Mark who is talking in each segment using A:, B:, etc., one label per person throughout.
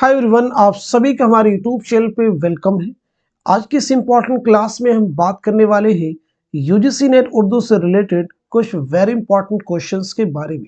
A: Hi everyone, आप सभी का हमारे यूट्यूब चैनल पे वेलकम है। आज की इस इम्पोर्टेंट क्लास में हम बात करने वाले हैं यूजीसी नेट उर्दू से रिलेटेड कुछ वेरी इंपॉर्टेंट क्वेश्चंस के बारे में।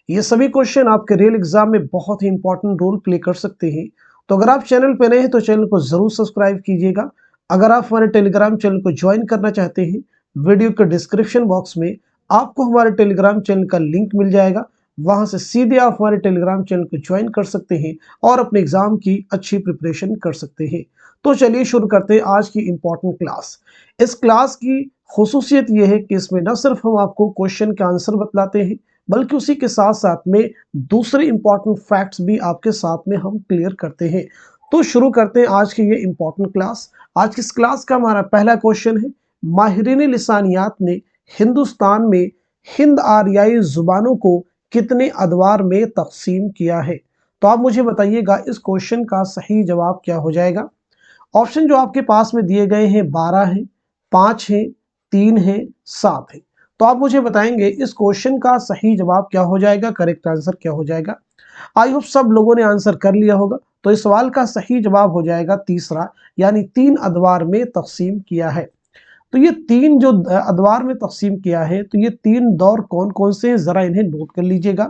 A: ये सभी क्वेश्चन आपके रियल एग्जाम में बहुत ही इंपॉर्टेंट रोल प्ले कर सकते हैं। तो अगर आप चैनल पे नए हैं तो चैनल को जरूर सब्सक्राइब कीजिएगा। अगर आप हमारे टेलीग्राम चैनल को ज्वाइन करना चाहते हैं, वीडियो के डिस्क्रिप्शन बॉक्स में आपको हमारे टेलीग्राम चैनल का लिंक मिल जाएगा। वहां से सीधे आप हमारे टेलीग्राम चैनल को ज्वाइन कर सकते हैं और अपने एग्जाम की अच्छी प्रिपरेशन कर सकते हैं। तो चलिए शुरू करते हैं आज की इंपॉर्टेंट क्लास। इस क्लास की खुसूसियत यह है कि इसमें न सिर्फ हम आपको क्वेश्चन के आंसर बतलाते हैं, बल्कि उसी के साथ साथ में दूसरे इंपॉर्टेंट फैक्ट्स भी आपके साथ में हम क्लियर करते हैं। तो शुरू करते हैं आज की ये इंपॉर्टेंट क्लास। आज की इस क्लास का हमारा पहला क्वेश्चन है, माहिरीन लिसानियात ने हिंदुस्तान में हिंद आर्याई जुबानों को कितने अदवार में तकसीम किया है? तो आप मुझे बताइएगा इस क्वेश्चन का सही जवाब क्या हो जाएगा। ऑप्शन जो आपके पास में दिए गए हैं 12 हैं, 5 हैं, 3 हैं, 7 हैं। तो आप मुझे बताएंगे इस क्वेश्चन का सही जवाब क्या हो जाएगा, करेक्ट आंसर क्या हो जाएगा। आई होप सब लोगों ने आंसर कर लिया होगा। तो इस सवाल का सही जवाब हो जाएगा तीसरा, यानी 3 अदवार में तकसीम किया है। तो ये 3 जो अदवार में तकसीम किया है, तो ये 3 दौर कौन कौन से हैं, जरा इन्हें नोट कर लीजिएगा।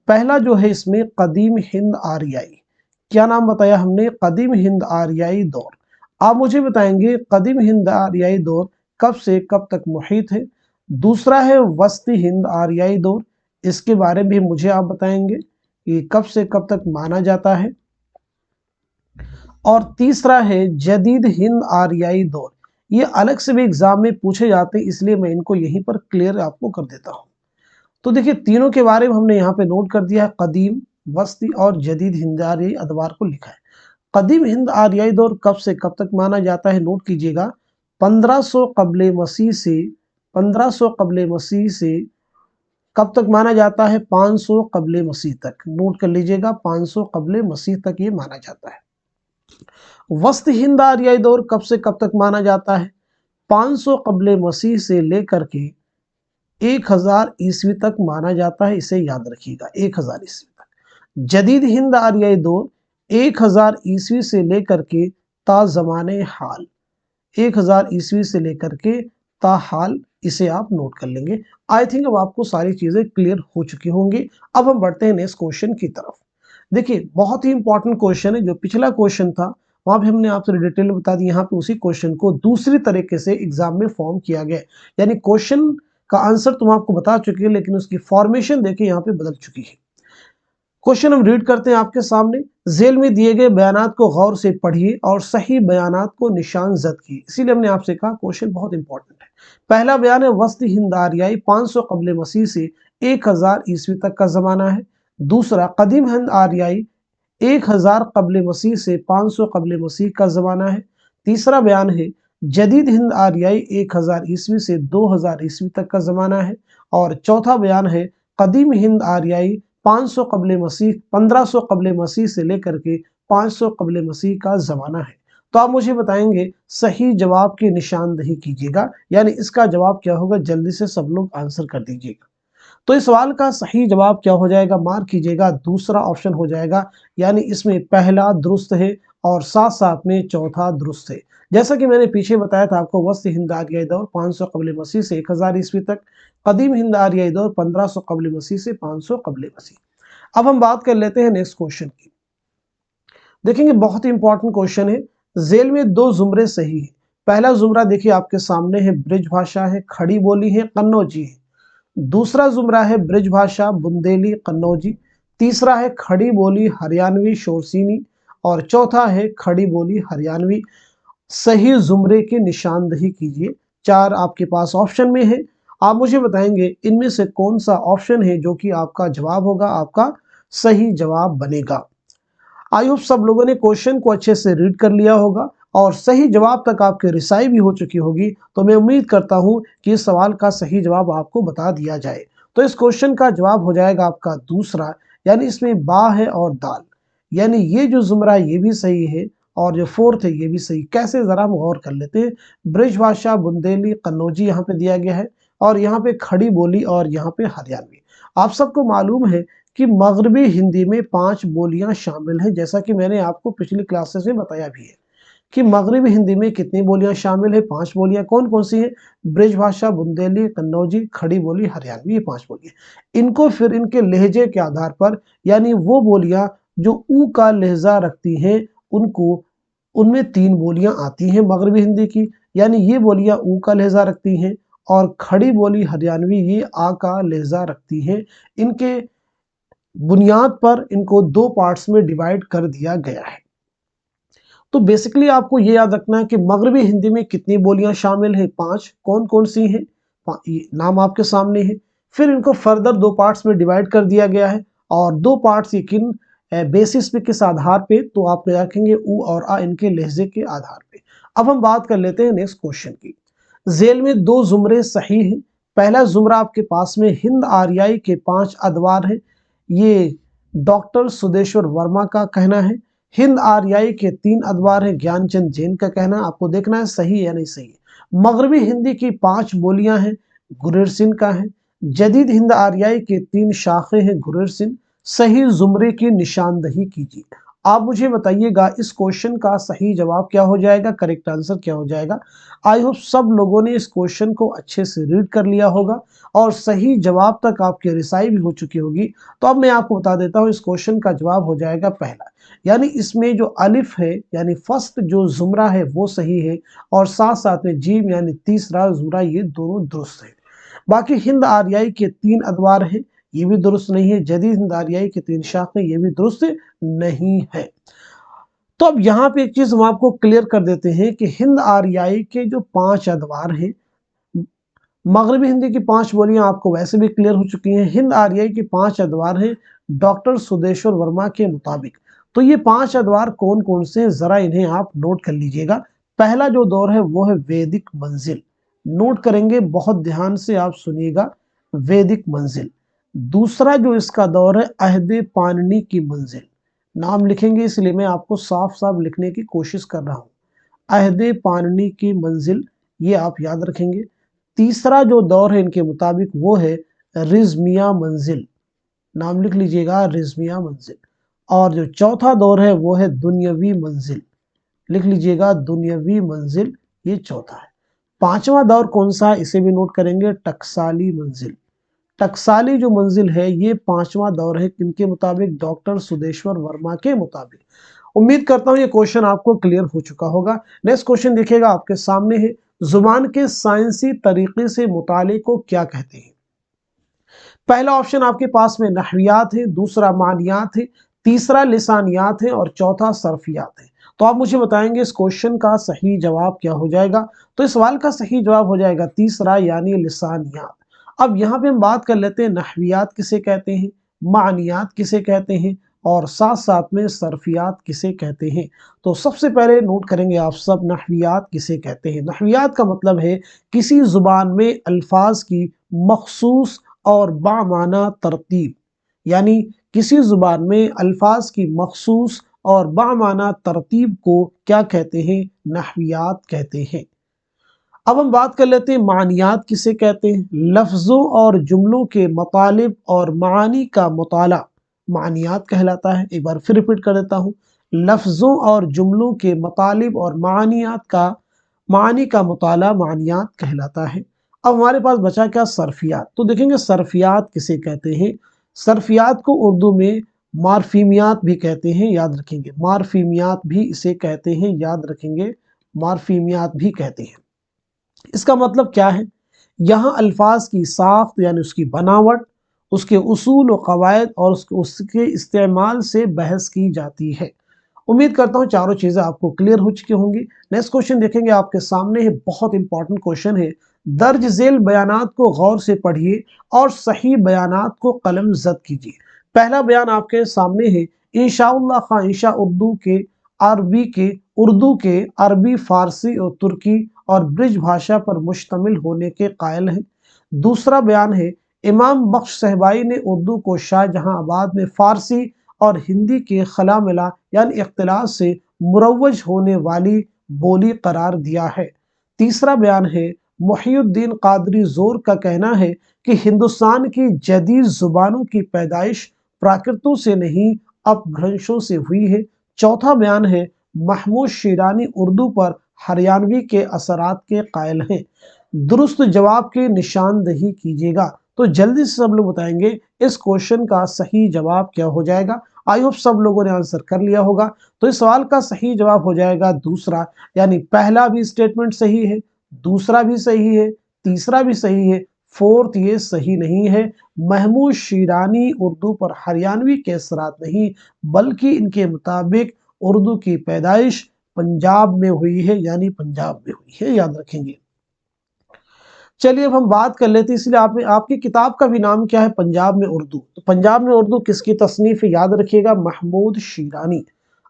A: पहला जो है इसमें कदीम हिंद आर्याई, क्या नाम बताया हमने, कदीम हिंद आर्याई दौर। आप मुझे बताएंगे कदीम हिंद आर्याई दौर कब से कब तक मुहित है। दूसरा है वस्ती हिंद आर्याई दौर, इसके बारे में मुझे आप बताएंगे कि कब से कब तक माना जाता है। और तीसरा है जदीद हिंद आर्याई दौर। ये अलग से भी एग्जाम में पूछे जाते हैं, इसलिए मैं इनको यहीं पर क्लियर आपको कर देता हूं। तो देखिए तीनों के बारे में हमने यहाँ पे नोट कर दिया है, कदीम, वस्ती और जदीद हिंद आर्याई अदवार को लिखा है। कदीम हिंद आर्याई दौर कब से कब तक माना जाता है, नोट कीजिएगा। 1500 कबले मसीह से 1500 कबले मसीह से कब तक माना जाता है, 500 कबले मसीह तक। नोट कर लीजिएगा, 500 कबले मसीह तक ये माना जाता है। वस्त हिंद आर्याई दौर कब से कब तक माना जाता है, 500 कबले मसीह से लेकर के 1000 ईस्वी तक माना जाता है। इसे याद रखिएगा, 1000 ईस्वी तक। जदीद हिंद आर्याई दौर 1000 ईस्वी से लेकर के ता ज़माने हाल, 1000 ईस्वी से लेकर के ता हाल, इसे आप नोट कर लेंगे। आई थिंक अब आपको सारी चीजें क्लियर हो चुकी होंगी। अब हम बढ़ते हैं नेक्स्ट क्वेश्चन की तरफ। देखिए बहुत ही इंपॉर्टेंट क्वेश्चन है। जो पिछला क्वेश्चन था वहां पे हमने आपसे डिटेल में बता दी, यहाँ पे उसी क्वेश्चन को दूसरी तरीके से एग्जाम में फॉर्म किया गया, यानी क्वेश्चन का आंसर तुम आपको बता चुके हैं, लेकिन उसकी फॉर्मेशन देखिए यहाँ पे बदल चुकी है। क्वेश्चन हम रीड करते हैं आपके सामने। जेल में दिए गए बयानात को गौर से पढ़िए और सही बयानात को निशान जद कीजिए। इसीलिए हमने आपसे कहा क्वेश्चन बहुत इंपॉर्टेंट है। पहला बयान है, वस्त हिंद आर्याई 500 कबल मसीह से 1000 ईस्वी तक का जमाना है। दूसरा, कदीम हिंद आर्याई 1000 कबल मसीह से 500 कबल मसीह का जमाना है। तीसरा बयान है, जदीद हिंद आर्याई 1000 ईस्वी से 2000 ईस्वी तक का जमाना है। और चौथा बयान है, कदीम हिंद आर्याई 500 कबल मसीह 1500 कबल मसीह से लेकर के 500 कबल मसीह का जमाना है। तो आप मुझे बताएंगे सही जवाब की निशानदेही कीजिएगा, यानी इसका जवाब क्या होगा, जल्दी से सब लोग आंसर कर दीजिएगा। तो इस सवाल का सही जवाब क्या हो जाएगा, मार्क कीजिएगा, दूसरा ऑप्शन हो जाएगा, यानी इसमें पहला दुरुस्त है और साथ साथ में चौथा दुरुस्त है। जैसा कि मैंने पीछे बताया था आपको, वस्त हिंद आर्याई दौर 500 कबल मसीह से 1000 ईस्वी तक, कदीम हिंद आर्याई दौर 1500 कबल मसीह से 500 कबल मसीह। अब हम बात कर लेते हैं नेक्स्ट क्वेश्चन की। देखेंगे बहुत ही इंपॉर्टेंट क्वेश्चन है। जेल में 2 जुमरे सही है। पहला जुमरा देखिए आपके सामने है, ब्रिज भाषा है, खड़ी बोली है, कन्नौजी है। दूसरा जुमरा है ब्रिज भाषा, बुंदेली, कन्नौजी। तीसरा है खड़ी बोली हरियाणवी, शोरसीनी। और चौथा है खड़ी बोली हरियाणवी। सही जुमरे की निशानदेही कीजिए। 4 आपके पास ऑप्शन में है, आप मुझे बताएंगे इनमें से कौन सा ऑप्शन है जो कि आपका जवाब होगा, आपका सही जवाब बनेगा। आई होप सब लोगों ने क्वेश्चन को अच्छे से रीड कर लिया होगा और सही जवाब तक आपके रिसाई भी हो चुकी होगी। तो मैं उम्मीद करता हूं कि इस सवाल का सही जवाब आपको बता दिया जाए। तो इस क्वेश्चन का जवाब हो जाएगा आपका दूसरा, यानी इसमें बा है और दाल, यानी ये जो जुमरा ये भी सही है और जो फोर्थ है ये भी सही। कैसे, जरा हम गौर कर लेते हैं। ब्रिज भाषा, बुंदेली, कन्नौजी यहाँ पे दिया गया है और यहाँ पे खड़ी बोली और यहाँ पे हरियाणवी। आप सबको मालूम है कि मगरबी हिंदी में 5 बोलियां शामिल हैं, जैसा कि मैंने आपको पिछली क्लासेस में बताया भी है कि मगरबी हिंदी में कितनी बोलियां शामिल है। 5 बोलियां कौन कौन सी हैं? ब्रिजभाषा, बुंदेली, कन्नौजी, खड़ी बोली, हरियाणवी, ये 5 बोलियां। इनको फिर इनके लहजे के आधार पर, यानी वो बोलियां जो ऊ का लहजा रखती हैं, उनको उनमें 3 बोलियां आती हैं मगरबी हिंदी की, यानी ये बोलियां ऊ का लहजा रखती हैं। और खड़ी बोली हरियाणवी ये आ का लहजा रखती हैं। इनके बुनियाद पर इनको 2 पार्ट्स में डिवाइड कर दिया गया है। तो बेसिकली आपको ये याद रखना है कि मगरबी हिंदी में कितनी बोलियां शामिल हैं? 5। कौन कौन सी हैं? नाम आपके सामने है। फिर इनको फर्दर 2 पार्ट्स में डिवाइड कर दिया गया है, और 2 पार्ट्स ये किन बेसिस पे, किस आधार पे? तो आप रखेंगे ऊ और आ इनके लहजे के आधार पे। अब हम बात कर लेते हैं नेक्स्ट क्वेश्चन की। जेल में 2 जुमरे सही हैं। पहला जुमरा आपके पास में हिंद आर्याई के 5 अदवार है, ये डॉक्टर सुदेश्वर वर्मा का कहना है। हिंद आर्याई के 3 अदवार है, ज्ञानचंद जैन का कहना है। आपको देखना है सही है या नहीं सही है। मगरबी हिंदी की 5 बोलियां हैं, गुरेर सिंह का है। जदीद हिंद आर्याई के 3 शाखे हैं, गुरेर सिंह। सही जुमरे की निशानदही कीजिए। आप मुझे बताइएगा इस क्वेश्चन का सही जवाब क्या हो जाएगा, करेक्ट आंसर क्या हो जाएगा। आई होप सब लोगों ने इस क्वेश्चन को अच्छे से रीड कर लिया होगा और सही जवाब तक आपकी रिसाई भी हो चुकी होगी। तो अब मैं आपको बता देता हूँ, इस क्वेश्चन का जवाब हो जाएगा पहला, यानी इसमें जो अलिफ है यानी फर्स्ट जो जुमरा है वो सही है, और साथ साथ में जीम यानी तीसरा जुमरा, ये दोनों दुरुस्त है। बाकी हिंद आर्याई के 3 अदवार हैं, ये भी दुरुस्त नहीं है। जदीद हिंद आर्याई के 3 शाखें, ये भी दुरुस्त नहीं है। तो अब यहाँ पे एक चीज हम आपको क्लियर कर देते हैं कि हिंद आर्याई के जो 5 अदवार हैं, मगरबी हिंदी की 5 बोलियां आपको वैसे भी क्लियर हो चुकी हैं। हिंद आर्याई के 5 अदवार हैं डॉक्टर सुदेश्वर वर्मा के मुताबिक। तो ये 5 अदवार कौन कौन से हैं, जरा इन्हें आप नोट कर लीजिएगा। पहला जो दौर है वो है वैदिक मंजिल, नोट करेंगे, बहुत ध्यान से आप सुनिएगा, वैदिक मंजिल। दूसरा जो इसका दौर है अहदे पाननी की मंजिल, नाम लिखेंगे इसलिए मैं आपको साफ साफ लिखने की कोशिश कर रहा हूँ। अहदे पाननी की मंजिल, ये आप याद रखेंगे। तीसरा जो दौर है इनके मुताबिक वो है रिजमिया मंजिल, नाम लिख लीजिएगा, रिजमिया मंजिल। और जो चौथा दौर है वो है दुनियावी मंजिल, लिख लीजिएगा, दुनियावी मंजिल, ये चौथा है। पांचवा दौर कौन सा है, इसे भी नोट करेंगे, टकसाली मंजिल। टकसाली जो मंजिल है ये 5वां दौर है, किनके मुताबिक? डॉक्टर सुदेश्वर वर्मा के मुताबिक। उम्मीद करता हूं ये क्वेश्चन आपको क्लियर हो चुका होगा। नेक्स्ट क्वेश्चन देखिएगा, आपके सामने है, जुबान के साइंसी तरीके से मुताले को क्या कहते हैं? पहला ऑप्शन आपके पास में नहवियात है, दूसरा मानियात है, तीसरा लिसानियात है, और चौथा सरफियात है। तो आप मुझे बताएंगे इस क्वेश्चन का सही जवाब क्या हो जाएगा। तो इस सवाल का सही जवाब हो जाएगा तीसरा, यानी लिसानियात। अब यहाँ पे हम बात कर लेते हैं नहवियात किसे कहते हैं, मानियात किसे कहते हैं, और साथ साथ में सरफियात किसे कहते हैं। तो सबसे पहले नोट करेंगे आप सब, नहवियात किसे कहते हैं। नहवियात का मतलब है किसी जुबान में अल्फाज की मखसूस और बामाना तरतीब, यानी किसी जुबान में अल्फाज की मखसूस और बामाना तरतीब को क्या कहते हैं? नहवियात कहते हैं। अब हम बात कर लेते हैं मानियात किसे कहते हैं। लफ्ज़ों और जुमलों के मतालिब और मानी का मुताला मानियात कहलाता है। एक बार फिर रिपीट कर देता हूँ, लफ्ज़ों और जुमलों के मतालिब और मानी का मुताला मानियात कहलाता है। अब हमारे पास बचा क्या? सरफियात। तो देखेंगे सरफियात किसे कहते हैं। सरफियात को उर्दू में मारफीमियात भी कहते हैं, याद रखेंगे, मारफीमियात भी इसे कहते हैं, याद रखेंगे, मारफीमियात भी कहते हैं। इसका मतलब क्या है? यहाँ अल्फाज की साख्त यानी उसकी बनावट, उसके उसूल व कवायद और उसके इस्तेमाल से बहस की जाती है। उम्मीद करता हूँ चारों चीज़ें आपको क्लियर हो चुकी होंगी। नेक्स्ट क्वेश्चन देखेंगे, आपके सामने है, बहुत इंपॉर्टेंट क्वेश्चन है। दर्ज झेल बयानात को गौर से पढ़िए और सही बयानात को कलम जद कीजिए। पहला बयान आपके सामने है, इंशाअल्लाह खां इंशा उर्दू के अरबी, फारसी और तुर्की और ब्रिज भाषा पर मुश्तमिल होने के कायल हैं। दूसरा बयान है, इमाम बख्श साहबाई ने उर्दू को शाहजहांआबाद में फारसी और हिंदी के खला मिला यानी इख्तिलात से मुरवज होने वाली बोली करार दिया है। तीसरा बयान है, मुहियुद्दीन कादरी जोर का कहना है कि हिंदुस्तान की जदीद जुबानों की पैदाइश प्राकृतों से नहीं अपभ्रंशों से हुई है। चौथा बयान है महमूद शिरानी उर्दू पर हरियाणवी के असरात के कायल हैं। दुरुस्त जवाब की निशानदेही कीजिएगा। तो जल्दी से सब लोग बताएंगे इस क्वेश्चन का सही जवाब क्या हो जाएगा। आई होप सब लोगों ने आंसर कर लिया होगा। तो इस सवाल का सही जवाब हो जाएगा दूसरा, यानी पहला भी स्टेटमेंट सही है, दूसरा भी सही है, तीसरा भी सही है, फोर्थ ये सही नहीं है। महमूद शिरानी उर्दू पर हरियाणवी के असरात नहीं, बल्कि इनके मुताबिक उर्दू की पैदाइश पंजाब में हुई है, यानी पंजाब में हुई है, याद रखेंगे। चलिए अब हम बात कर लेते हैं, इसलिए आपकी किताब का भी नाम क्या है, पंजाब में उर्दू। तो पंजाब में उर्दू किसकी तसनीफ है, याद रखिएगा महमूद शिरानी।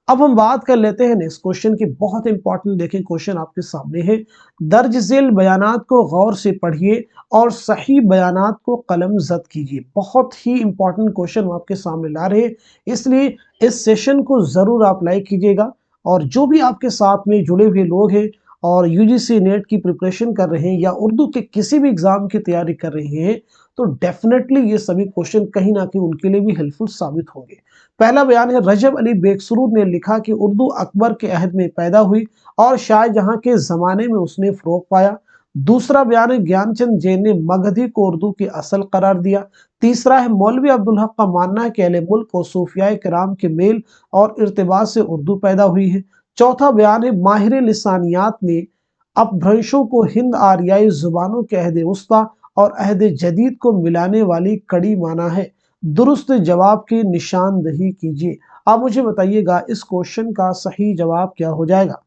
A: अब हम बात कर लेते हैं नेक्स्ट क्वेश्चन की। बहुत इंपॉर्टेंट देखें क्वेश्चन आपके सामने है। दर्ज झेल बयानात को गौर से पढ़िए और सही बयानात को कलम जद कीजिए। बहुत ही इंपॉर्टेंट क्वेश्चन हम आपके सामने ला रहे हैं, इसलिए इस सेशन को जरूर आप लाइक कीजिएगा। और जो भी आपके साथ में जुड़े हुए लोग हैं और यूजीसी नेट की प्रिपरेशन कर रहे हैं या उर्दू के किसी भी एग्जाम की तैयारी कर रहे हैं, तो डेफिनेटली ये सभी क्वेश्चन कहीं ना कहीं उनके लिए भी हेल्पफुल साबित होंगे। पहला बयान है रजब अली बेकसुरूर ने लिखा कि उर्दू अकबर के अहद में पैदा हुई और शाहजहां के जमाने में उसने फरोग पाया। दूसरा बयान है ज्ञानचंद जैन ने मगधी को उर्दू की असल करार दिया। तीसरा है मौलवी अब्दुल हक का मानना है कि अहले मुल्क और सूफियाए किराम के मेल और इर्तिबात से उर्दू पैदा हुई है। चौथा बयान है माहिर लिसानियात ने अपभ्रंशों को हिंद आर्याई जुबानों के अहद वस्ता और अहद जदीद को मिलाने वाली कड़ी माना है। दुरुस्त जवाब की निशानदेही कीजिए। आप मुझे बताइएगा इस क्वेश्चन का सही जवाब क्या हो जाएगा।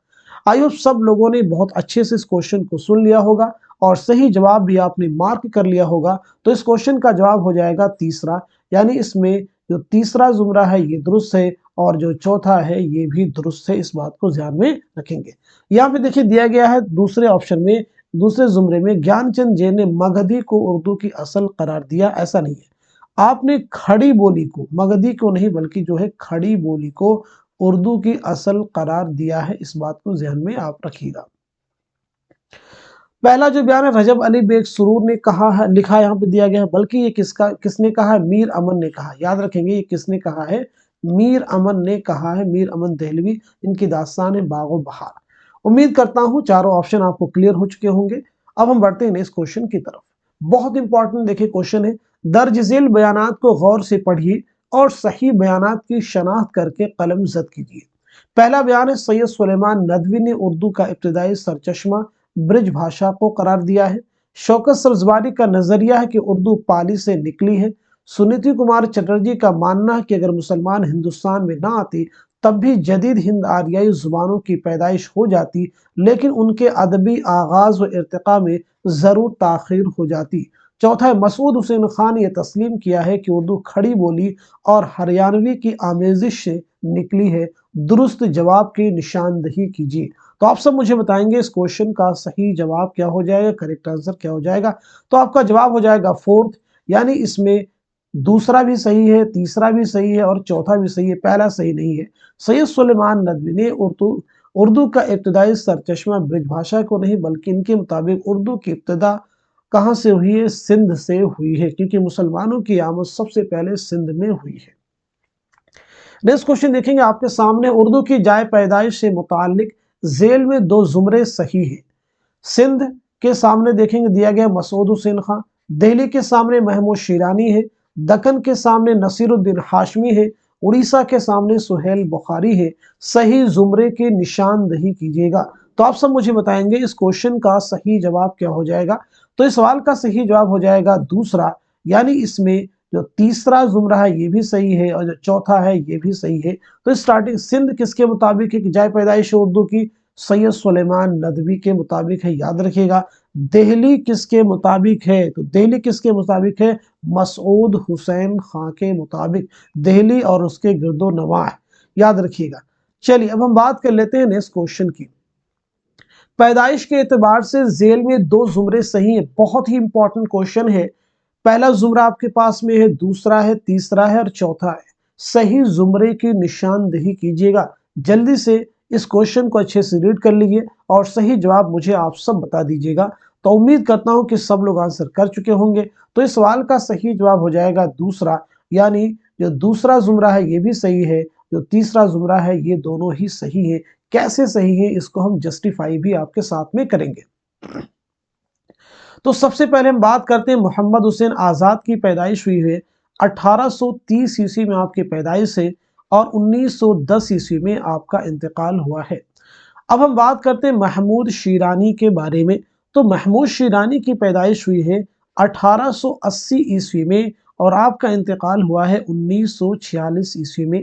A: आई होप सब लोगों ने बहुत अच्छे से इस क्वेश्चन को सुन लिया होगा और सही जवाब भी आपने मार्क कर लिया होगा। तो इस क्वेश्चन का जवाब हो जाएगा तीसरा, यानी इसमें जो तीसरा जुमरा है ये दुरुस्त है और जो चौथा है ये भी दुरुस्त है। इस बात को ध्यान में रखेंगे। यहाँ पे देखिए दिया गया है दूसरे ऑप्शन में, दूसरे जुमरे में ज्ञानचंद जैन ने मगधी को उर्दू की असल करार दिया। ऐसा नहीं है, आपने खड़ी बोली को, मगधी को नहीं बल्कि जो है खड़ी बोली को उर्दू की असल करार दिया है। इस बात को ध्यान में आप रखिएगा। पहला जो बयान है रजब अली बेकसुरूर ने कहा है, लिखा यहाँ पे दिया गया है, बल्कि ये किसने कहा है, मीर अमन ने कहा। याद रखेंगे ये किसने कहा है, मीर अमन ने कहा है, मीर अमन दहलवी। इनकी दास्तान है बागो बहार। उम्मीद करता हूँ चारों ऑप्शन आपको क्लियर हो चुके होंगे। अब हम बढ़ते हैं नेक्स्ट क्वेश्चन की तरफ। बहुत इंपॉर्टेंट देखिए क्वेश्चन है, दर्ज झेल बयानात को गौर से पढ़िए और सही बयानात की शनाख्त करके कलम जद कीजिए। पहला बयान है सैयद सुलेमान नदवी ने उर्दू का इब्तदाई सरचश्मा ब्रिज भाषा को करार दिया है। शौकत सब्जवारी का नजरिया है कि उर्दू पाली से निकली है। सुनीति कुमार चटर्जी का मानना है कि अगर मुसलमान हिंदुस्तान में ना आती तब भी जदीद हिंद आर्याई जुबानों की पैदाइश हो जाती, लेकिन उनके अदबी आगाज व इर्तिका में जरूर ताखीर हो जाती। चौथा है मसूद हुसैन खान ने यह तस्लीम किया है कि उर्दू खड़ी बोली और हरियाणवी की आमेजिश से निकली है। दुरुस्त जवाब की निशानदेही कीजिए। तो आप सब मुझे बताएंगे इस क्वेश्चन का सही जवाब क्या हो जाएगा, करेक्ट आंसर क्या हो जाएगा। तो आपका जवाब हो जाएगा फोर्थ, यानी इसमें दूसरा भी सही है, तीसरा भी सही है और चौथा भी सही है, पहला सही नहीं है। सैयद सुलेमान नदवी ने उर्दू का इब्तदाई सरचश्मा ब्रिज भाषा को नहीं बल्कि इनके मुताबिक उर्दू की इब्तदा कहाँ से हुई है, सिंध से हुई है, क्योंकि मुसलमानों की आमद सबसे पहले सिंध में हुई है। नेक्स्ट क्वेश्चन देखेंगे आपके सामने, उर्दू की जाय पैदाइश से मुतालिक जेल में दो जुमरे सही है। सिंध के सामने देखेंगे दिया गया मसूद हुसैन खान, दिल्ली के सामने महमूद शिरानी है, दक्कन के सामने नसीरुद्दीन हाशमी है, उड़ीसा के सामने सुहेल बुखारी है। सही जुमरे की निशानदेही कीजिएगा। तो आप सब मुझे बताएंगे इस क्वेश्चन का सही जवाब क्या हो जाएगा। तो इस सवाल का सही जवाब हो जाएगा दूसरा, यानी इसमें जो तीसरा जुमरा है ये भी सही है और जो चौथा है ये भी सही है। तो स्टार्टिंग सिंध किसके मुताबिक है कि जाय पैदाइश उर्दू की, सैयद सुलेमान नदवी के मुताबिक है, याद रखिएगा। दिल्ली किसके मुताबिक है, तो दिल्ली किसके मुताबिक है, मसूद हुसैन खां के मुताबिक। दिल्ली और उसके गिरदो नवाह, याद रखिएगा। चलिए अब हम बात कर लेते हैं नेक्स्ट क्वेश्चन की। पैदाइश के एतबार से जेल में दो जुमरे सही है। बहुत ही इंपॉर्टेंट क्वेश्चन है। पहला जुमरा आपके पास में है, दूसरा है, तीसरा है और चौथा है। सही जुमरे की निशानदेही कीजिएगा। जल्दी से इस क्वेश्चन को अच्छे से रीड कर लीजिए और सही जवाब मुझे आप सब बता दीजिएगा। तो उम्मीद करता हूं कि सब लोग आंसर कर चुके होंगे। तो इस सवाल का सही जवाब हो जाएगा दूसरा, यानी जो दूसरा जुमरा है ये भी सही है, जो तीसरा जुमरा है ये दोनों ही सही है। कैसे सही है इसको हम जस्टिफाई भी आपके साथ में करेंगे। तो सबसे पहले हम बात करते हैं मोहम्मद हुसैन आज़ाद की पैदाइश हुई है 1830 ईस्वी में आपकी पैदाइश है और 1910 ईस्वी में आपका इंतकाल हुआ है। अब हम बात करते हैं महमूद शीरानी के बारे में। तो महमूद शीरानी की पैदाइश हुई है 1880 ईस्वी में और आपका इंतकाल हुआ है 1946 ईस्वी में।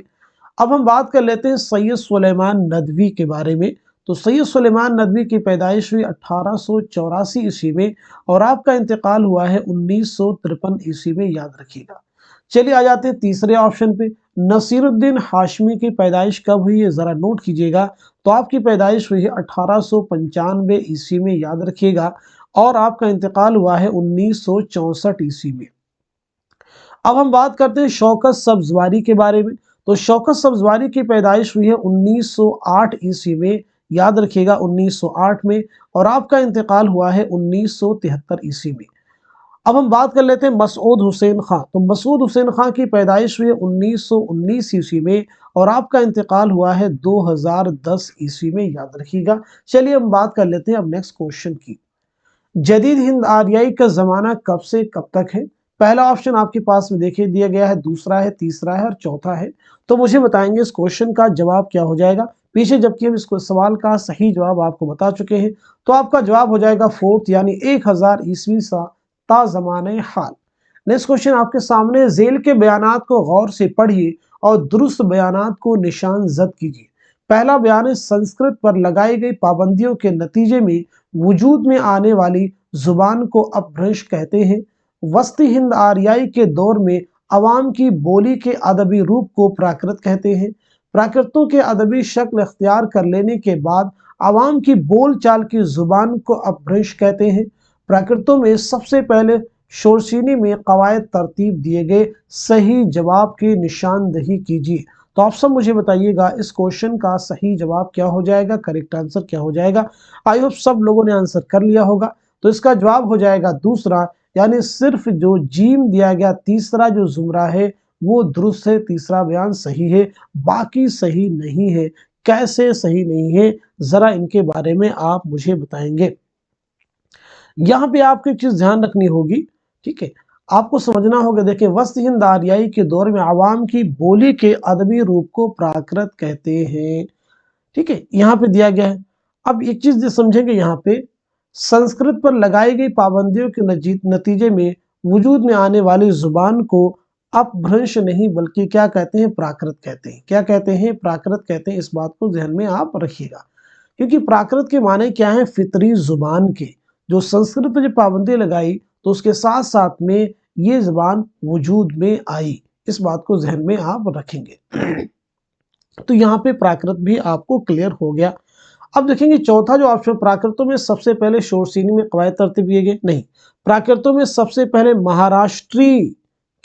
A: अब हम बात कर लेते हैं सैयद सुलेमान नदवी के बारे में। तो सैयद सुलेमान नदवी की पैदाइश हुई 1884 ईस्वी में और आपका इंतकाल हुआ है 1953 ईस्वी में, याद रखिएगा। चलिए आ जाते हैं तीसरे ऑप्शन पे। नसीरुद्दीन हाशमी की पैदाइश कब हुई है, जरा नोट कीजिएगा। तो आपकी पैदाइश हुई है 1895 ईस्वी में, याद रखिएगा, और आपका इंतकाल हुआ है 1964 ईस्वी में। अब हम बात करते हैं शौकत सब्जवारी के बारे में। तो शौकत सब्जवारी की पैदाइश हुई है 1908 ईस्वी में, याद रखिएगा 1908 में, और आपका इंतकाल हुआ है 1973 ईस्वी में। अब हम बात कर लेते हैं मसूद हुसैन खां। तो मसूद हुसैन खां की पैदाइश हुई है 1919 ईस्वी में और आपका इंतकाल हुआ है 2010 ईस्वी में, याद रखिएगा। चलिए हम बात कर लेते हैं अब नेक्स्ट क्वेश्चन की। जदीद हिंद आर्याई का जमाना कब से कब तक है? पहला ऑप्शन आपके पास में देखिए दिया गया है, दूसरा है, तीसरा है और चौथा है। तो मुझे बताएंगे इस क्वेश्चन का जवाब क्या हो जाएगा। पीछे जबकि हम इसको सवाल का सही जवाब आपको बता चुके हैं, तो आपका जवाब हो जाएगा फोर्थ, यानी 1000 ईस्वी ता ज़माने हाल। नेक्स्ट क्वेश्चन आपके सामने, झेल के बयानात को गौर से पढ़िए और दुरुस्त बयानात को निशान जद कीजिए। पहला बयान है, संस्कृत पर लगाई गई पाबंदियों के नतीजे में वजूद में आने वाली जुबान को अपभ्रंश कहते हैं। वस्ती हिंद आर्याई के दौर में अवाम की बोली के अदबी रूप को प्राकृत कहते हैं। प्राकृतों के अदबी शक्ल अख्तियार कर लेने के बाद अवाम की बोल चाल की जुबान को अपभ्रंश कहते हैं। प्राकृतों में सबसे पहले शोरशीनी में कवायद तरतीब दिए गए। सही जवाब की निशानदही कीजिए। तो आप सब मुझे बताइएगा इस क्वेश्चन का सही जवाब क्या हो जाएगा, करेक्ट आंसर क्या हो जाएगा। आई होप सब लोगों ने आंसर कर लिया होगा। तो इसका जवाब हो जाएगा दूसरा, यानी सिर्फ जो जीम दिया गया तीसरा जो जुमरा है वो दुरुस्त है, तीसरा बयान सही है, बाकी सही नहीं है। कैसे सही नहीं है, जरा इनके बारे में आप मुझे बताएंगे। यहाँ पे आपको एक चीज ध्यान रखनी होगी, ठीक है, आपको समझना होगा। देखिए, वस्त हिंद आर्याई के दौर में आवाम की बोली के अदबी रूप को प्राकृत कहते हैं, ठीक है, यहाँ पे दिया गया है। अब एक चीज समझेंगे, यहाँ पे संस्कृत पर लगाई गई पाबंदियों के नतीजे में वजूद में आने वाली जुबान को अपभ्रंश नहीं बल्कि क्या कहते हैं, प्राकृत कहते हैं। क्या कहते हैं, प्राकृत कहते हैं। इस बात को ध्यान में आप रखिएगा, क्योंकि प्राकृत के माने क्या है, फितरी जुबान के। जो संस्कृत पर जब पाबंदी लगाई तो उसके साथ साथ में ये जुबान वजूद में आई। इस बात को ध्यान में आप रखेंगे। तो यहाँ पे प्राकृत भी आपको क्लियर हो गया। अब देखेंगे चौथा जो ऑप्शन, प्राकृतों में सबसे पहले शोरसीनी में कवायद तरतीब दिए गए, नहीं, प्राकृतों में सबसे पहले महाराष्ट्री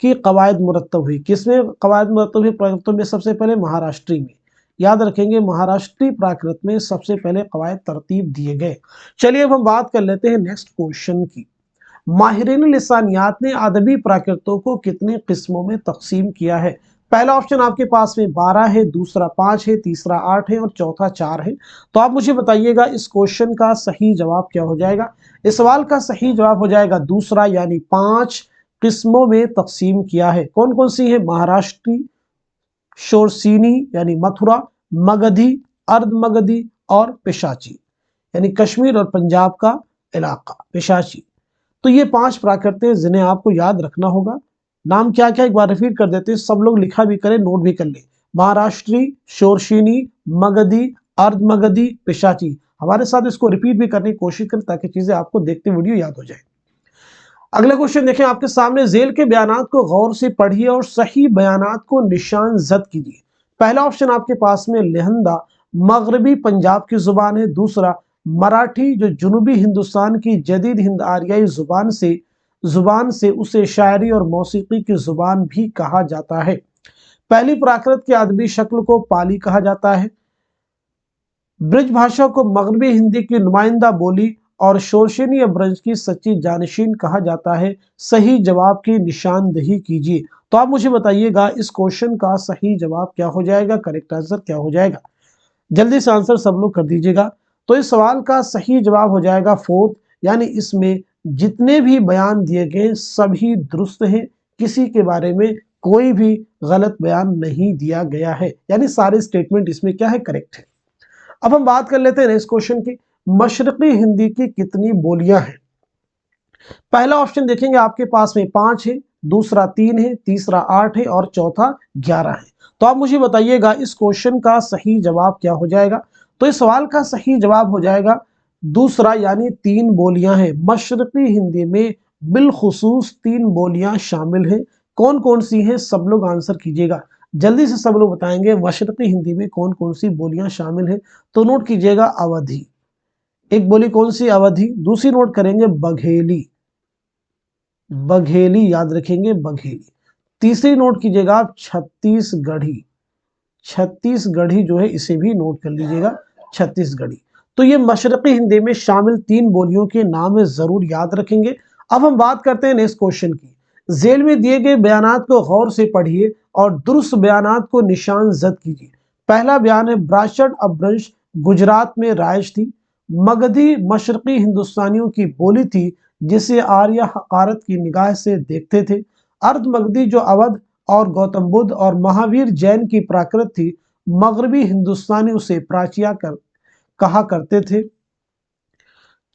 A: की कवायद मुरत्तब हुई। किसमें कवायद मुरत्तब हुई? प्राकृतों में सबसे पहले महाराष्ट्री में, याद रखेंगे, महाराष्ट्री प्राकृत में सबसे पहले कवायद तरतीब दिए गए। चलिए अब हम बात कर लेते हैं नेक्स्ट क्वेश्चन की। माहिरीन लिसानियात ने अदबी प्राकृतों को कितने किस्मों में तकसीम किया है? पहला ऑप्शन आपके पास में 12 है, दूसरा 5 है, तीसरा 8 है और चौथा 4 है। तो आप मुझे बताइएगा इस क्वेश्चन का सही जवाब क्या हो जाएगा। इस सवाल का सही जवाब हो जाएगा दूसरा, यानी 5 किस्मों में तकसीम किया है। कौन कौन सी है? महाराष्ट्री, शोरसीनी यानी मथुरा, मगधी, अर्ध मगधी और पेशाची, यानी कश्मीर और पंजाब का इलाका पेशाची। तो ये 5 प्राकृत हैं जिन्हें आपको याद रखना होगा। नाम क्या क्या एक बार रिपीट कर देते हैं, सब लोग लिखा भी करें, नोट भी कर ले। महाराष्ट्री, शोरशीनी, मगधी, अर्ध मगधी, पेशाची। हमारे साथ इसको रिपीट भी करने की कोशिश करें ताकि चीजें आपको देखते वीडियो याद हो जाए। अगला क्वेश्चन देखें आपके सामने, झेल के बयानात को गौर से पढ़िए और सही बयानात को निशान जद कीजिए। पहला ऑप्शन आपके पास में लहंदा मगरबी पंजाब की जुबान है। दूसरा मराठी, जो जुनूबी हिंदुस्तान की जदीद हिंद आर्याई जुबान से उसे शायरी और मौसीकी की जुबान भी कहा जाता है। पहली प्राकृत की अदबी शक्ल को पाली कहा जाता है। ब्रज भाषा को मगरबी हिंदी की नुमाइंदा बोली और शोरशीनी या ब्रज की सच्ची जानशीन कहा जाता है। सही जवाब की निशानदही कीजिए। तो आप मुझे बताइएगा इस क्वेश्चन का सही जवाब क्या हो जाएगा, करेक्ट आंसर क्या हो जाएगा। जल्दी से आंसर सब लोग कर दीजिएगा। तो इस सवाल का सही जवाब हो जाएगा फोर्थ, यानी इसमें जितने भी बयान दिए गए सभी दुरुस्त हैं, किसी के बारे में कोई भी गलत बयान नहीं दिया गया है, यानी सारे स्टेटमेंट इसमें क्या है, करेक्ट है। अब हम बात कर लेते हैं नेक्स्ट क्वेश्चन की, मशरकी हिंदी की कितनी बोलियां हैं। पहला ऑप्शन देखेंगे आपके पास में 5 है, दूसरा 3 है, तीसरा 8 है और चौथा 11 है। तो आप मुझे बताइएगा इस क्वेश्चन का सही जवाब क्या हो जाएगा। तो इस सवाल का सही जवाब हो जाएगा दूसरा, यानी 3 बोलियां हैं। मशरकी हिंदी में बिलखुसूस 3 बोलियां शामिल हैं। कौन कौन सी हैं, सब लोग आंसर कीजिएगा, जल्दी से सब लोग बताएंगे मशरकी हिंदी में कौन कौन सी बोलियां शामिल हैं। तो नोट कीजिएगा अवधी, एक बोली कौन सी, अवधी। दूसरी नोट करेंगे बघेली, बघेली याद रखेंगे, बघेली। तीसरी नोट कीजिएगा आप छत्तीसगढ़ी, छत्तीसगढ़ी जो है इसे भी नोट कर लीजिएगा, छत्तीसगढ़ी। तो ये मशरकी हिंदी में शामिल 3 बोलियों के नाम है, जरूर याद रखेंगे। अब हम बात करते हैं नेक्स्ट क्वेश्चन की। जेल में दिए गए बयानात को गौर से पढ़िए और दुरुस्त बयानात को निशान जद कीजिए। पहला बयान है ब्राशट अपभ्रंश गुजरात में राइज थी। मगधी मशरकी हिंदुस्तानियों की बोली थी जिसे आर्य हकारत की निगाह से देखते थे। अर्ध मगधी जो अवध और गौतम बुद्ध और महावीर जैन की प्राकृत थी, मगरबी हिंदुस्तानी उसे प्राच्या कहा करते थे।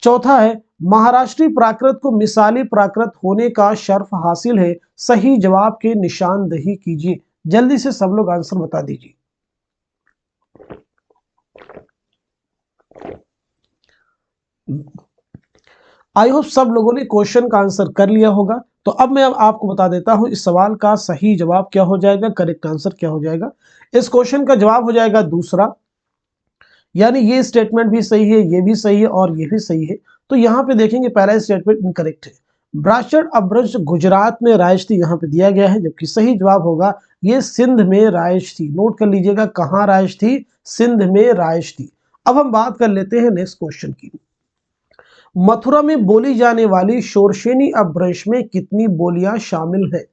A: चौथा है महाराष्ट्री प्राकृत को मिसाली प्राकृत होने का शर्फ हासिल है। सही जवाब के निशानदही कीजिए, जल्दी से सब लोग आंसर बता दीजिए। आई होप सब लोगों ने क्वेश्चन का आंसर कर लिया होगा। तो अब मैं आपको बता देता हूं इस सवाल का सही जवाब क्या हो जाएगा, करेक्ट आंसर क्या हो जाएगा। इस क्वेश्चन का जवाब हो जाएगा दूसरा, यानी ये स्टेटमेंट भी सही है, ये भी सही है और ये भी सही है। तो यहाँ पे देखेंगे पहला स्टेटमेंट इनकरेक्ट है। ब्राशट अपभ्रंश गुजरात में राइज थी, यहाँ पे दिया गया है, जबकि सही जवाब होगा ये सिंध में राइज थी। नोट कर लीजिएगा कहाँ राइज थी, सिंध में राइज थी। अब हम बात कर लेते हैं नेक्स्ट क्वेश्चन की। मथुरा में बोली जाने वाली शोरशेनी अपभ्रंश में कितनी बोलियां शामिल है।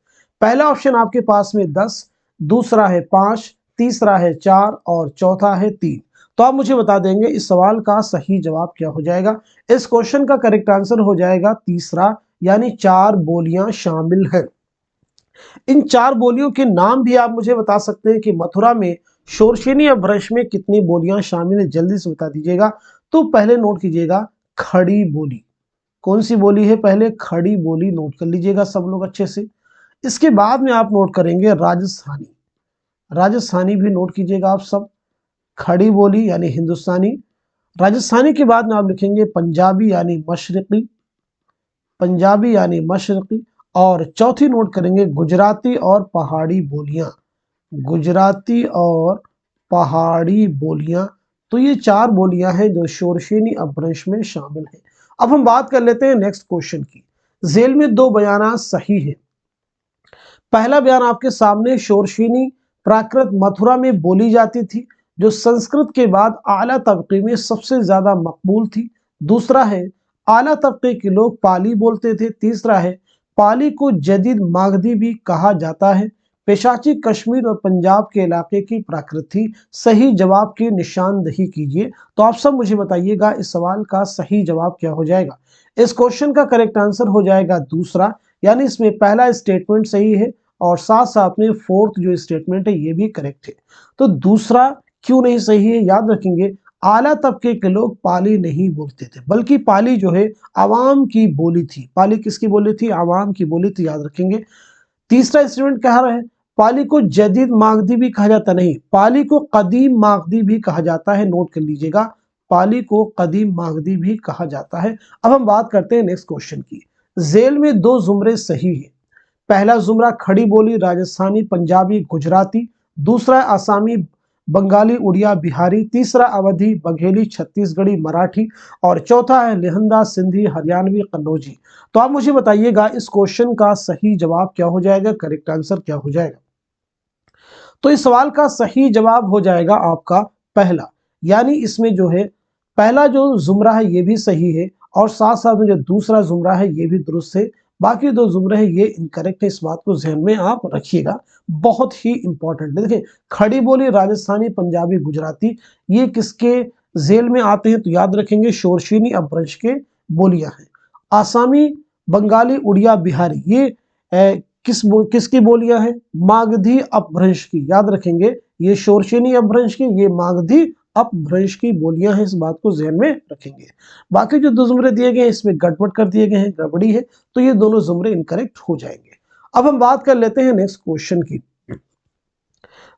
A: पहला ऑप्शन आपके पास में 10, दूसरा है 5, तीसरा है 4 और चौथा है 3। तो आप मुझे बता देंगे इस सवाल का सही जवाब क्या हो जाएगा। इस क्वेश्चन का करेक्ट आंसर हो जाएगा तीसरा, यानी 4 बोलियां शामिल है। इन 4 बोलियों के नाम भी आप मुझे बता सकते हैं कि मथुरा में शोरशेनी अपभ्रंश में कितनी बोलियां शामिल है, जल्दी से बता दीजिएगा। तो पहले नोट कीजिएगा खड़ी बोली, कौन सी बोली है, पहले खड़ी बोली नोट कर लीजिएगा सब लोग अच्छे से। इसके बाद में आप नोट करेंगे राजस्थानी, राजस्थानी भी नोट कीजिएगा आप सब। खड़ी बोली यानी हिंदुस्तानी। राजस्थानी के बाद में आप लिखेंगे पंजाबी यानी मशरकी, पंजाबी यानी मशरकी। और चौथी नोट करेंगे गुजराती और पहाड़ी बोलियां, गुजराती और पहाड़ी बोलियां। तो ये 4 बोलियां हैं जो शोरशेनी अपभ्रंश में शामिल है। अब हम बात कर लेते हैं नेक्स्ट क्वेश्चन की। जेल में 2 बयान सही है। पहला बयान आपके सामने, शोरशेनी प्राकृत मथुरा में बोली जाती थी जो संस्कृत के बाद आला तबके में सबसे ज्यादा मकबूल थी। दूसरा है आला तबके के लोग पाली बोलते थे। तीसरा है पाली को जदीद मागधी भी कहा जाता है। पेशाची कश्मीर और पंजाब के इलाके की प्राकृत थी। सही जवाब की निशानदही कीजिए। तो आप सब मुझे बताइएगा इस सवाल का सही जवाब क्या हो जाएगा। इस क्वेश्चन का करेक्ट आंसर हो जाएगा दूसरा, यानी इसमें पहला स्टेटमेंट सही है और साथ साथ में फोर्थ जो स्टेटमेंट है ये भी करेक्ट है। तो दूसरा क्यों नहीं सही है, याद रखेंगे आला तबके के लोग पाली नहीं बोलते थे, बल्कि पाली जो है आवाम की बोली थी। पाली किसकी बोली थी, आवाम की बोली थी, याद रखेंगे। तीसरा स्टेटमेंट कह रहा है पाली को जदीद मागधी भी कहा जाता नहीं, पाली को कदीम मागधी भी कहा जाता है। नोट कर लीजिएगा, पाली को कदीम मागधी भी कहा जाता है। अब हम बात करते हैं नेक्स्ट क्वेश्चन की। जेल में 2 जुमरे सही है। पहला जुमरा खड़ी बोली राजस्थानी पंजाबी गुजराती, दूसरा आसामी बंगाली उड़िया बिहारी, तीसरा अवधी बघेली छत्तीसगढ़ी मराठी और चौथा है लेहंदा सिंधी हरियाणवी कन्नौजी। तो आप मुझे बताइएगा इस क्वेश्चन का सही जवाब क्या हो जाएगा, करेक्ट आंसर क्या हो जाएगा। तो इस सवाल का सही जवाब हो जाएगा आपका पहला, यानी इसमें जो है पहला जो जुमरा है ये भी सही है और साथ साथ में जो दूसरा जुमरा है ये भी दुरुस्त है। बाकी दो जुमरे हैं ये इनकरेक्ट है, इस बात को जहन में आप रखिएगा, बहुत ही इंपॉर्टेंट है। देखिए खड़ी बोली राजस्थानी, पंजाबी, गुजराती ये किसके जेल में आते हैं, तो याद रखेंगे शोरशीनी अपभ्रंश के बोलियां हैं। आसामी, बंगाली, उड़िया, बिहारी ये किसकी बोलियां हैं, मागधी अपभ्रंश की, याद रखेंगे ये शोरशीनी अपभ्रंश की, ये मागधी अपभ्रंश की बोलियां हैं, इस बात को ध्यान में रखेंगे। बाकी जो दो जुमरे दिए गए हैं इसमें गड़बड़ कर दिए गए हैं, गड़बड़ी है, तो ये दोनों जुमरे इनकरेक्ट हो जाएंगे। अब हम बात कर लेते हैं नेक्स्ट क्वेश्चन की,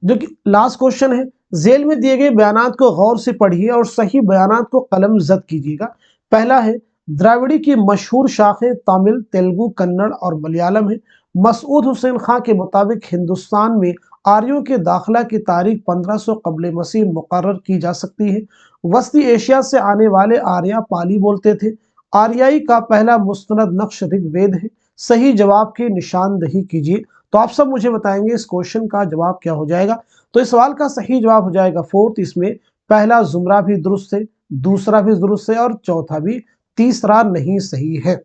A: जो कि लास्ट क्वेश्चन है। जेल में दिए गए बयानात को गौर से पढ़िए और सही बयानात को कलम जद कीजिएगा। पहला है द्राविड़ी की मशहूर शाखें तमिल, तेलुगु, कन्नड़ और मलयालम है। मसूद हुसैन खां के मुताबिक हिंदुस्तान में आर्यों के दाखिला की तारीख 1500 कबल मसीह मुकर्रर की जा सकती है। वस्ती एशिया से आने वाले आर्या पाली बोलते थे। आर्याई का पहला मुस्तनद नक्श ऋग्वेद है। सही जवाब की निशानदही कीजिए। तो आप सब मुझे बताएंगे इस क्वेश्चन का जवाब क्या हो जाएगा। तो इस सवाल का सही जवाब हो जाएगा फोर्थ, इसमें पहला जुमरा भी दुरुस्त है, दूसरा भी दुरुस्त है और चौथा भी, तीसरा नहीं सही है।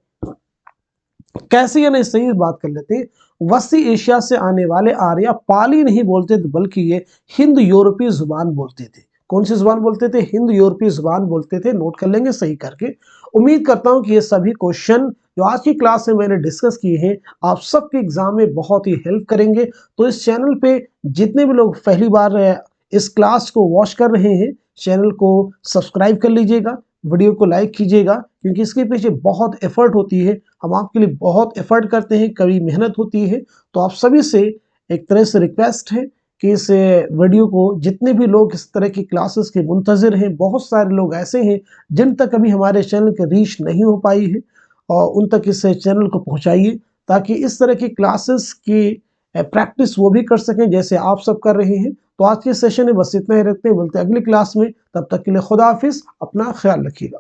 A: कैसे या नहीं सही बात कर लेते हैं। वस्ती एशिया से आने वाले आर्या पाली नहीं बोलते थे, बल्कि ये हिंद यूरोपीय जुबान बोलते थे। कौन सी जुबान बोलते थे, हिंद यूरोपीय जुबान बोलते थे। नोट कर लेंगे सही करके। उम्मीद करता हूं कि ये सभी क्वेश्चन जो आज की क्लास में मैंने डिस्कस किए हैं आप सबके एग्जाम में बहुत ही हेल्प करेंगे। तो इस चैनल पे जितने भी लोग पहली बार इस क्लास को वॉच कर रहे हैं, चैनल को सब्सक्राइब कर लीजिएगा, वीडियो को लाइक कीजिएगा, क्योंकि इसके पीछे बहुत एफर्ट होती है, हम आपके लिए बहुत एफर्ट करते हैं, कभी मेहनत होती है। तो आप सभी से एक तरह से रिक्वेस्ट है कि इस वीडियो को जितने भी लोग इस तरह की क्लासेस के मुंतजर हैं, बहुत सारे लोग ऐसे हैं जिन तक अभी हमारे चैनल की रीच नहीं हो पाई है, और उन तक इस चैनल को पहुंचाइए, ताकि इस तरह की क्लासेस की प्रैक्टिस वो भी कर सकें जैसे आप सब कर रहे हैं। तो आज के सेशन में बस इतना ही रखते हैं, मिलते हैं अगली क्लास में, तब तक के लिए खुदा हाफिज, अपना ख्याल रखिएगा।